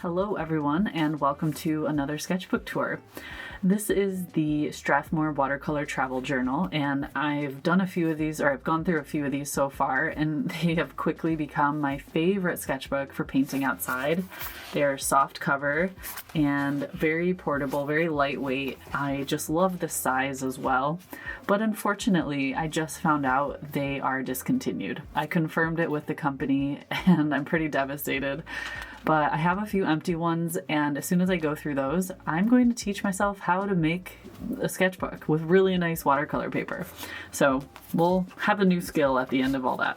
Hello everyone and welcome to another sketchbook tour. This is the Strathmore Watercolor Travel Journal, and I've done a few of these, or I've gone through a few of these so far, and they have quickly become my favorite sketchbook for painting outside. They are soft cover and very portable, very lightweight. I just love the size as well, but unfortunately I just found out they are discontinued. I confirmed it with the company and I'm pretty devastated. But I have a few empty ones, and as soon as I go through those, I'm going to teach myself how to make a sketchbook with really nice watercolor paper. So we'll have a new skill at the end of all that.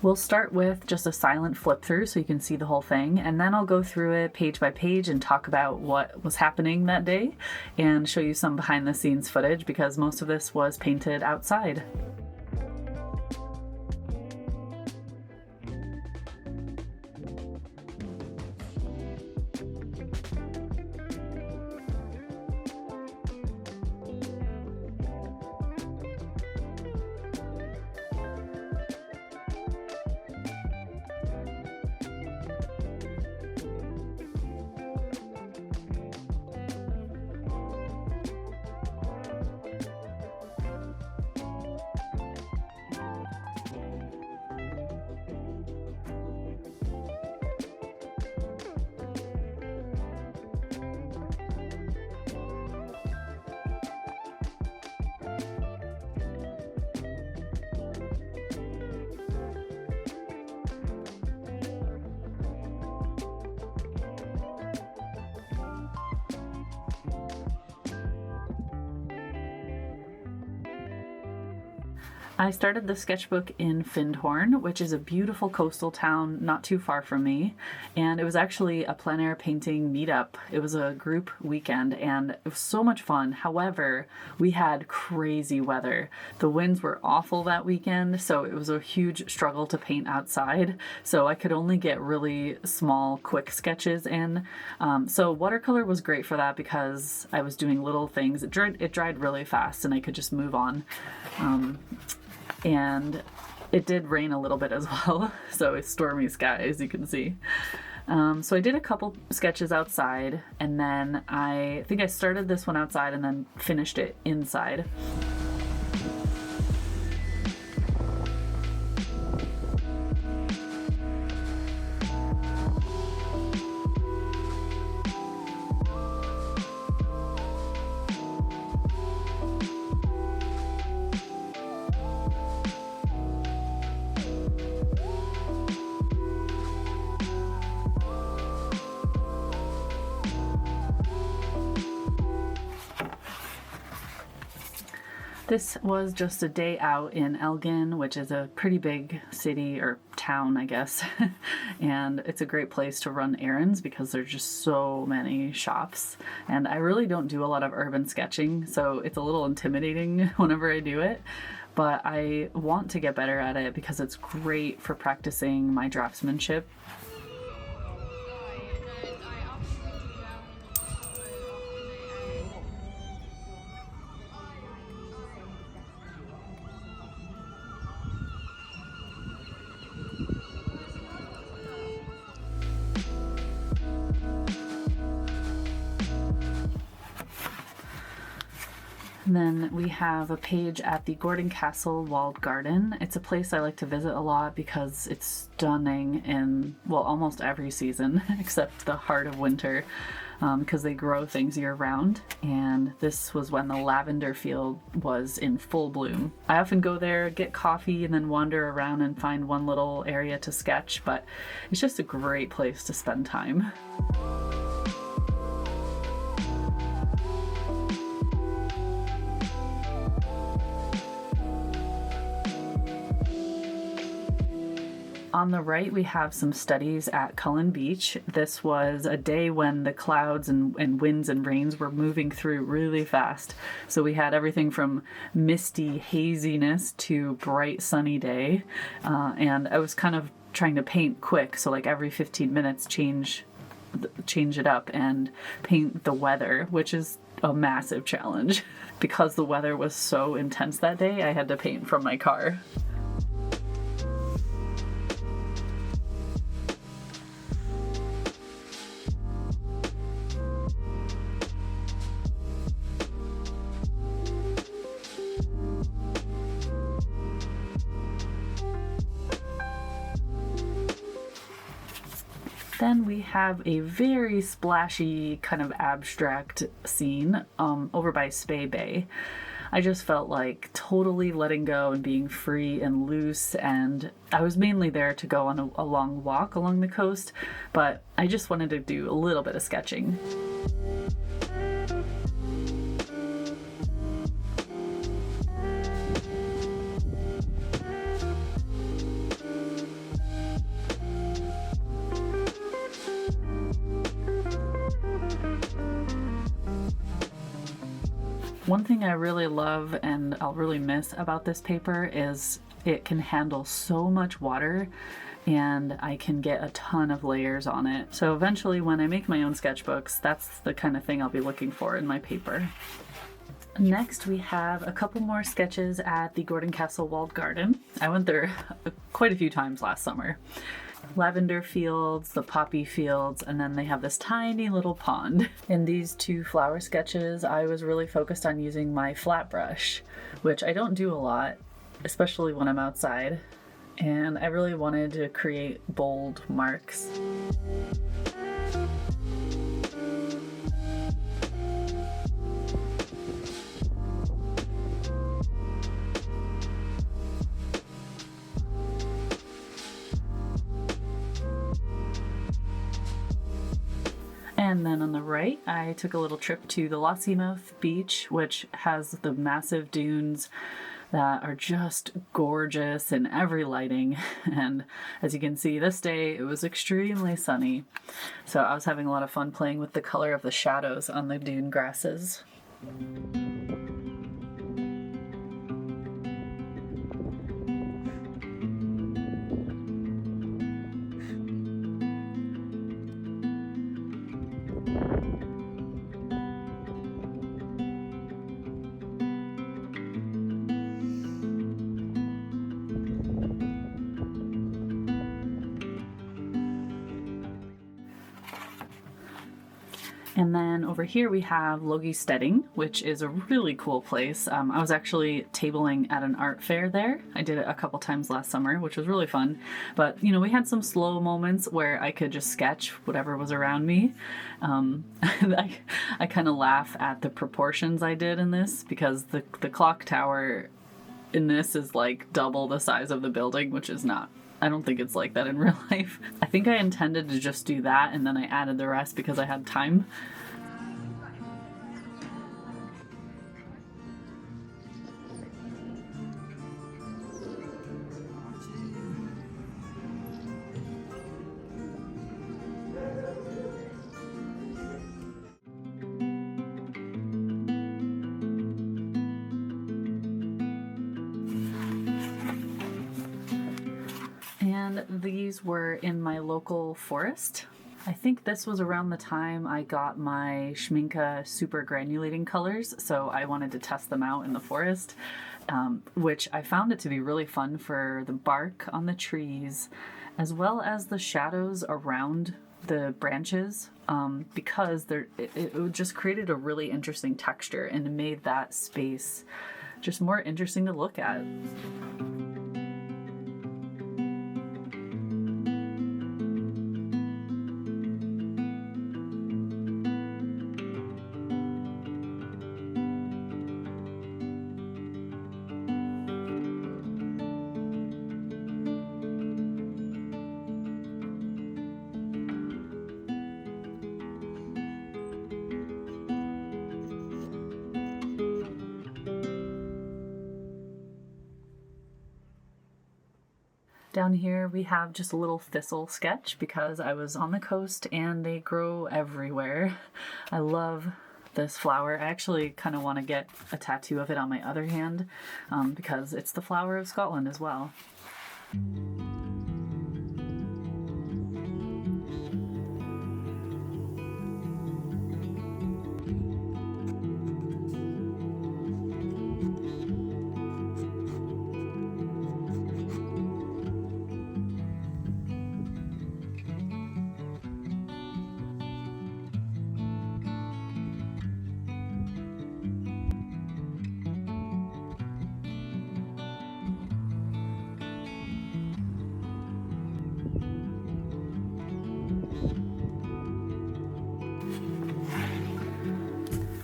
We'll start with just a silent flip through so you can see the whole thing, and then I'll go through it page by page and talk about what was happening that day and show you some behind the scenes footage because most of this was painted outside. I started the sketchbook in Findhorn, which is a beautiful coastal town not too far from me, and it was actually a plein air painting meetup. It was a group weekend and it was so much fun. However, we had crazy weather. The winds were awful that weekend, so it was a huge struggle to paint outside, so I could only get really small, quick sketches in. So watercolor was great for that because I was doing little things. It dried really fast and I could just move on. And it did rain a little bit as well, so it's stormy skies, you can see. So I did a couple sketches outside, and then I think I started this one outside and then finished it inside. This was just a day out in Elgin, which is a pretty big city or town, I guess. And it's a great place to run errands because there's just so many shops. And I really don't do a lot of urban sketching, so it's a little intimidating whenever I do it. But I want to get better at it because it's great for practicing my draftsmanship. And then we have a page at the Gordon Castle Walled Garden. It's a place I like to visit a lot because it's stunning in, well, almost every season except the heart of winter because they grow things year round. And this was when the lavender field was in full bloom. I often go there, get coffee, and then wander around and find one little area to sketch, but it's just a great place to spend time. On the right, we have some studies at Cullen Beach. This was a day when the clouds and winds and rains were moving through really fast. So we had everything from misty haziness to bright sunny day. And I was kind of trying to paint quick. So like every 15 minutes, change it up and paint the weather, which is a massive challenge. Because the weather was so intense that day, I had to paint from my car. Then we have a very splashy kind of abstract scene over by Spey Bay. I just felt like totally letting go and being free and loose, and I was mainly there to go on a long walk along the coast, but I just wanted to do a little bit of sketching. One thing I really love and I'll really miss about this paper is it can handle so much water and I can get a ton of layers on it. So eventually when I make my own sketchbooks, that's the kind of thing I'll be looking for in my paper. Next we have a couple more sketches at the Gordon Castle Walled Garden. I went there quite a few times last summer. Lavender fields, the poppy fields, and then they have this tiny little pond. In these two flower sketches, I was really focused on using my flat brush, which I don't do a lot, especially when I'm outside, and I really wanted to create bold marks. And then on the right, I took a little trip to the Lossiemouth Beach, which has the massive dunes that are just gorgeous in every lighting. And as you can see, this day it was extremely sunny. So I was having a lot of fun playing with the color of the shadows on the dune grasses. And then over here we have Logie Steading, which is a really cool place. I was actually tabling at an art fair there. I did it a couple times last summer, which was really fun. But, you know, we had some slow moments where I could just sketch whatever was around me. I kind of laugh at the proportions I did in this because the clock tower in this is like double the size of the building, which is not. I don't think it's like that in real life. I think I intended to just do that and then I added the rest because I had time. And these were in my local forest. I think this was around the time I got my Schmincke super granulating colors, so I wanted to test them out in the forest, which I found it to be really fun for the bark on the trees, as well as the shadows around the branches, because it just created a really interesting texture and made that space just more interesting to look at. Down here we have just a little thistle sketch because I was on the coast and they grow everywhere. I love this flower. I actually kind of want to get a tattoo of it on my other hand because it's the flower of Scotland as well.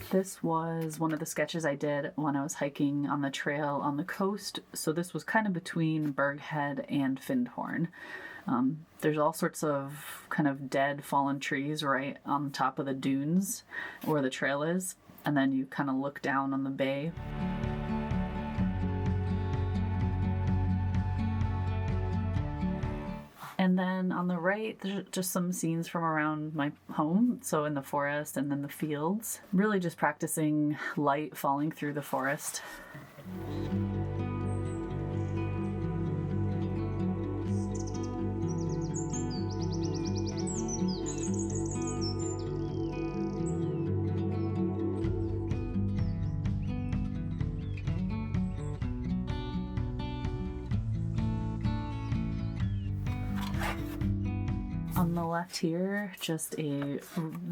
This was one of the sketches I did when I was hiking on the trail on the coast. So this was kind of between Berghead and Findhorn. There's all sorts of kind of dead fallen trees right on top of the dunes where the trail is. And then you kind of look down on the bay. And then on the right, there's just some scenes from around my home. So in the forest and then the fields. Really just practicing light falling through the forest. On the left here, just a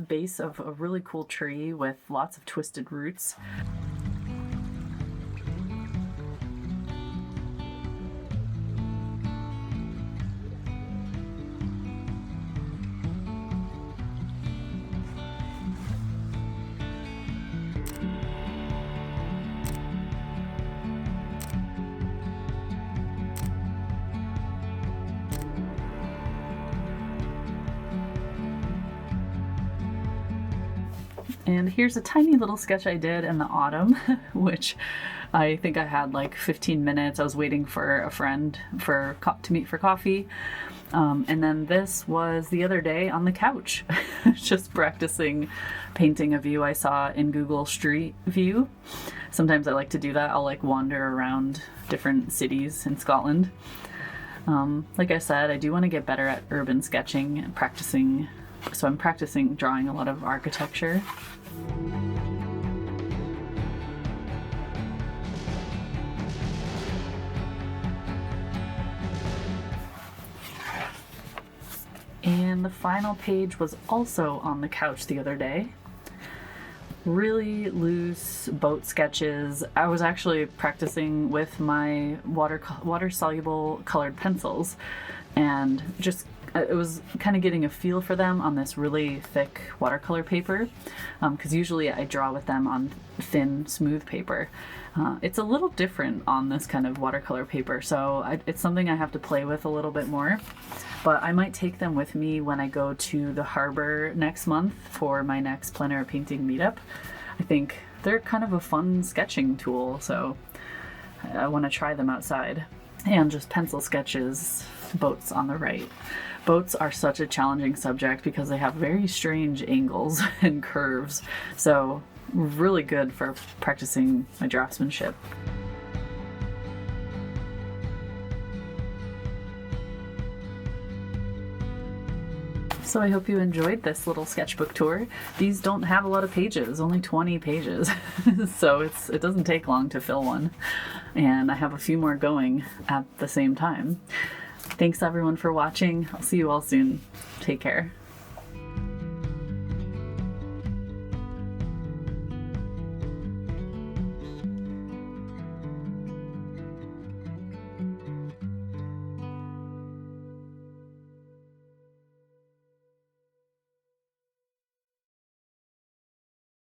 base of a really cool tree with lots of twisted roots. And here's a tiny little sketch I did in the autumn, which I think I had like 15 minutes. I was waiting for a friend to meet for coffee. And then this was the other day on the couch, just practicing painting a view I saw in Google Street View. Sometimes I like to do that. I'll like wander around different cities in Scotland. Like I said, I do want to get better at urban sketching and practicing. So I'm practicing drawing a lot of architecture. And the final page was also on the couch the other day. Really loose boat sketches. I was actually practicing with my water-soluble colored pencils, and just it was kind of getting a feel for them on this really thick watercolor paper, because usually I draw with them on thin, smooth paper. It's a little different on this kind of watercolor paper, so it's something I have to play with a little bit more. But I might take them with me when I go to the harbor next month for my next plein air painting meetup. I think they're kind of a fun sketching tool, so I want to try them outside. And just pencil sketches, boats on the right. Boats are such a challenging subject because they have very strange angles and curves, so really good for practicing my draftsmanship. So I hope you enjoyed this little sketchbook tour. These don't have a lot of pages, only 20 pages. So it doesn't take long to fill one. And I have a few more going at the same time. Thanks everyone for watching. I'll see you all soon. Take care.